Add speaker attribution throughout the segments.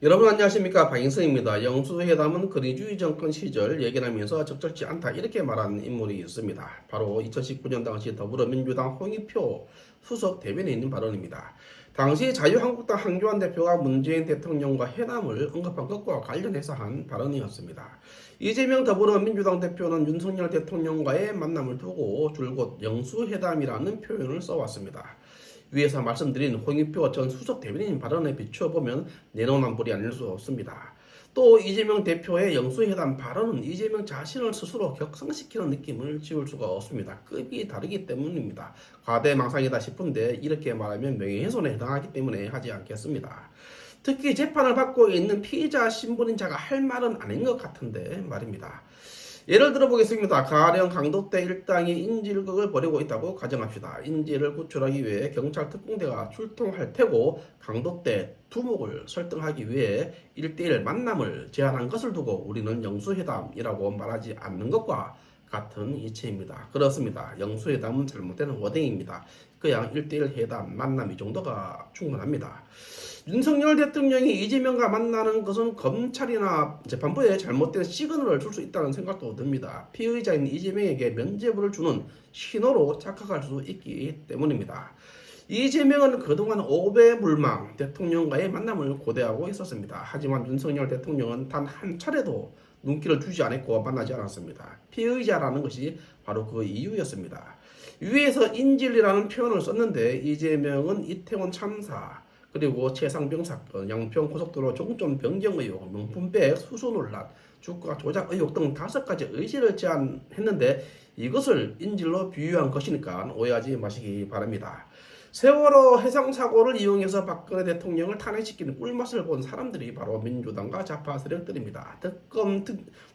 Speaker 1: 여러분 안녕하십니까, 박인성입니다. 영수회담은 근위주의 정권 시절 예견하면서 적절치 않다 이렇게 말한 인물이 있습니다. 바로 2019년 당시 더불어민주당 홍익표 수석 대변인인 발언입니다. 당시 자유한국당 황교안 대표가 문재인 대통령과 회담을 언급한 것과 관련해서 한 발언이었습니다. 이재명 더불어민주당 대표는 윤석열 대통령과의 만남을 두고 줄곧 영수회담이라는 표현을 써왔습니다. 위에서 말씀드린 홍익표 전 수석 대변인 발언에 비춰보면 내로남불이 아닐 수 없습니다. 또 이재명 대표의 영수회담 발언은 이재명 자신을 스스로 격상시키는 느낌을 지울 수가 없습니다. 급이 다르기 때문입니다. 과대망상이다 싶은데 이렇게 말하면 명예훼손에 해당하기 때문에 하지 않겠습니다. 특히 재판을 받고 있는 피의자 신분인 자가 할 말은 아닌 것 같은데 말입니다. 예를 들어 보겠습니다. 가령 강도대 일당이 인질극을 벌이고 있다고 가정합시다. 인질을 구출하기 위해 경찰 특공대가 출동할 테고 강도대 두목을 설득하기 위해 1대1 만남을 제안한 것을 두고 우리는 영수회담이라고 말하지 않는 것과 같은 이치입니다. 그렇습니다. 영수회담은 잘못된 워딩입니다. 그냥 1대1 회담, 만남 이 정도가 충분합니다. 윤석열 대통령이 이재명과 만나는 것은 검찰이나 재판부에 잘못된 시그널을 줄 수 있다는 생각도 듭니다. 피의자인 이재명에게 면죄부를 주는 신호로 착각할 수 있기 때문입니다. 이재명은 그동안 오배불망 대통령과의 만남을 고대하고 있었습니다. 하지만 윤석열 대통령은 단 한 차례도 눈길을 주지 않았고 만나지 않았습니다. 피의자라는 것이 바로 그 이유였습니다. 위에서 인질이라는 표현을 썼는데 이재명은 이태원 참사, 그리고 최상병 사건, 양평 고속도로 종점 변경 의혹, 명품백 수수 논란, 주가 조작 의혹 등 5가지 의지를 제안했는데 이것을 인질로 비유한 것이니까 오해하지 마시기 바랍니다. 세월호 해상사고를 이용해서 박근혜 대통령을 탄핵시키는 꿀맛을 본 사람들이 바로 민주당과 좌파 세력들입니다.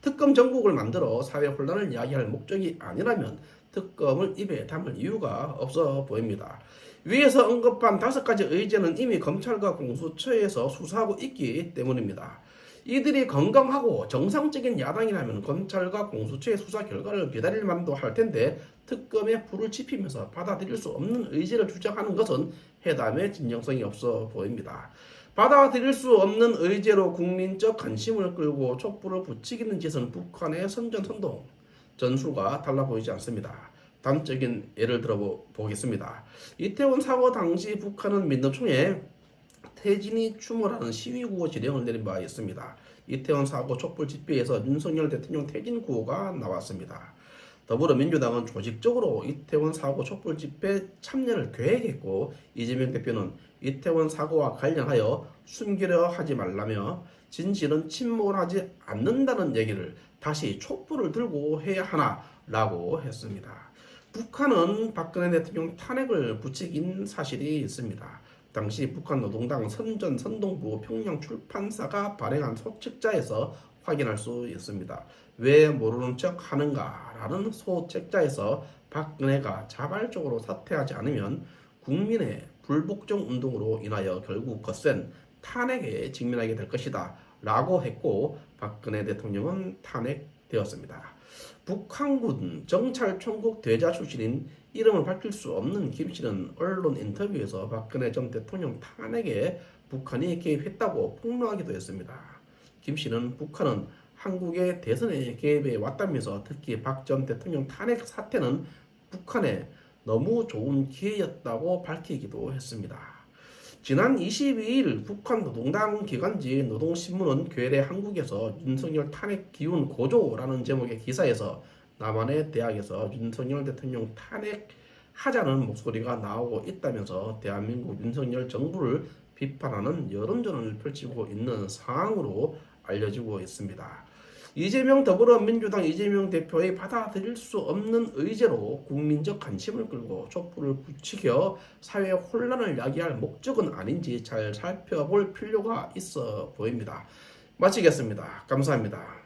Speaker 1: 특검 전국을 만들어 사회 혼란을 야기할 목적이 아니라면 특검을 입에 담을 이유가 없어 보입니다. 위에서 언급한 5가지 의제는 이미 검찰과 공수처에서 수사하고 있기 때문입니다. 이들이 건강하고 정상적인 야당이라면 검찰과 공수처의 수사 결과를 기다릴 만도 할 텐데 특검에 불을 지피면서 받아들일 수 없는 의지를 주장하는 것은 회담의 진정성이 없어 보입니다. 받아들일 수 없는 의제로 국민적 관심을 끌고 촛불을 부추기는 짓은 북한의 선전선동 전술과 달라 보이지 않습니다. 단적인 예를 들어 보겠습니다. 이태원 사고 당시 북한은 민노총에 태진이 추모라는 시위구호 지령을 내린 바 있습니다. 이태원 사고 촛불 집회에서 윤석열 대통령 태진 구호가 나왔습니다. 더불어민주당은 조직적으로 이태원 사고 촛불 집회 참여를 계획했고 이재명 대표는 이태원 사고와 관련하여 숨기려 하지 말라며 진실은 침몰하지 않는다는 얘기를 다시 촛불을 들고 해야 하나라고 했습니다. 북한은 박근혜 대통령 탄핵을 부추긴 사실이 있습니다. 당시 북한 노동당 선전선동부 평양 출판사가 발행한 소책자에서 확인할 수 있습니다. 왜 모르는 척 하는가라는 소책자에서 박근혜가 자발적으로 사퇴하지 않으면 국민의 불복종 운동으로 인하여 결국 거센 탄핵에 직면하게 될 것이다 라고 했고 박근혜 대통령은 탄핵되었습니다. 북한군 정찰총국 대자 출신인 이름을 밝힐 수 없는 김 씨는 언론 인터뷰에서 박근혜 전 대통령 탄핵에 북한이 개입했다고 폭로하기도 했습니다. 김 씨는 북한은 한국의 대선에 개입해 왔다면서 특히 박 전 대통령 탄핵 사태는 북한에 너무 좋은 기회였다고 밝히기도 했습니다. 지난 22일 북한 노동당 기관지 노동신문은 괴뢰 한국에서 윤석열 탄핵 기운 고조라는 제목의 기사에서 남한의 대학에서 윤석열 대통령 탄핵하자는 목소리가 나오고 있다면서 대한민국 윤석열 정부를 비판하는 여론전을 펼치고 있는 상황으로 알려지고 있습니다. 이재명 더불어민주당 이재명 대표의 받아들일 수 없는 의제로 국민적 관심을 끌고 촛불을 부추겨 사회 혼란을 야기할 목적은 아닌지 잘 살펴볼 필요가 있어 보입니다. 마치겠습니다. 감사합니다.